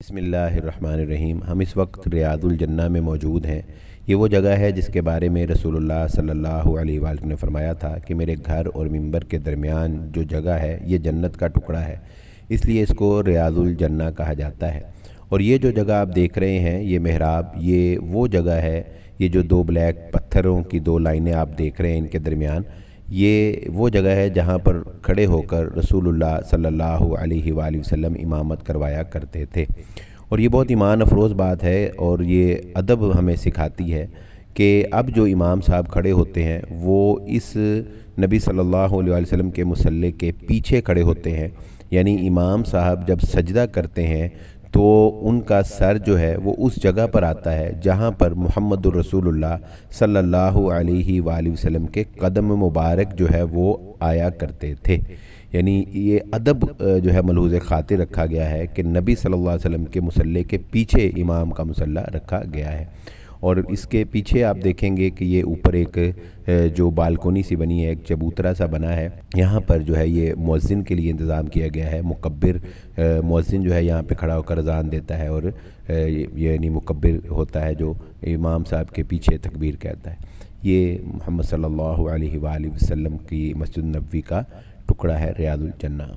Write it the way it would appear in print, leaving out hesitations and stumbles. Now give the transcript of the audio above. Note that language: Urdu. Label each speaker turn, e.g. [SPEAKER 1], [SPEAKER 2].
[SPEAKER 1] بسم اللہ الرحمن الرحیم۔ ہم اس وقت ریاض الجنہ میں موجود ہیں۔ یہ وہ جگہ ہے جس کے بارے میں رسول اللہ صلی اللہ علیہ وآلہ نے فرمایا تھا کہ میرے گھر اور ممبر کے درمیان جو جگہ ہے یہ جنت کا ٹکڑا ہے، اس لیے اس کو ریاض الجنہ کہا جاتا ہے۔ اور یہ جو جگہ آپ دیکھ رہے ہیں یہ محراب، یہ وہ جگہ ہے، یہ جو دو بلیک پتھروں کی دو لائنیں آپ دیکھ رہے ہیں ان کے درمیان، یہ وہ جگہ ہے جہاں پر کھڑے ہو کر رسول اللہ صلی اللہ علیہ وآلہ وسلم امامت کروایا کرتے تھے۔ اور یہ بہت ایمان افروز بات ہے اور یہ ادب ہمیں سکھاتی ہے کہ اب جو امام صاحب کھڑے ہوتے ہیں وہ اس نبی صلی اللہ علیہ وآلہ وسلم کے مصلی کے پیچھے کھڑے ہوتے ہیں، یعنی امام صاحب جب سجدہ کرتے ہیں تو ان کا سر جو ہے وہ اس جگہ پر آتا ہے جہاں پر محمد الرسول اللہ صلی اللہ علیہ وآلہ وسلم کے قدم مبارک جو ہے وہ آیا کرتے تھے۔ یعنی یہ ادب جو ہے ملحوظ خاطر رکھا گیا ہے کہ نبی صلی اللہ علیہ وسلم کے مصلی کے پیچھے امام کا مصلی رکھا گیا ہے۔ اور اس کے پیچھے آپ دیکھیں گے کہ یہ اوپر ایک جو بالکونی سی بنی ہے، ایک چبوترا سا بنا ہے، یہاں پر جو ہے یہ مؤذن کے لیے انتظام کیا گیا ہے۔ مکبر مؤذن جو ہے یہاں پہ کھڑا ہو کر اذان دیتا ہے اور یعنی مکبر ہوتا ہے جو امام صاحب کے پیچھے تکبیر کہتا ہے۔ یہ محمد صلی اللہ علیہ وآلہ وسلم کی مسجد نبوی کا ٹکڑا ہے ریاض الجنہ۔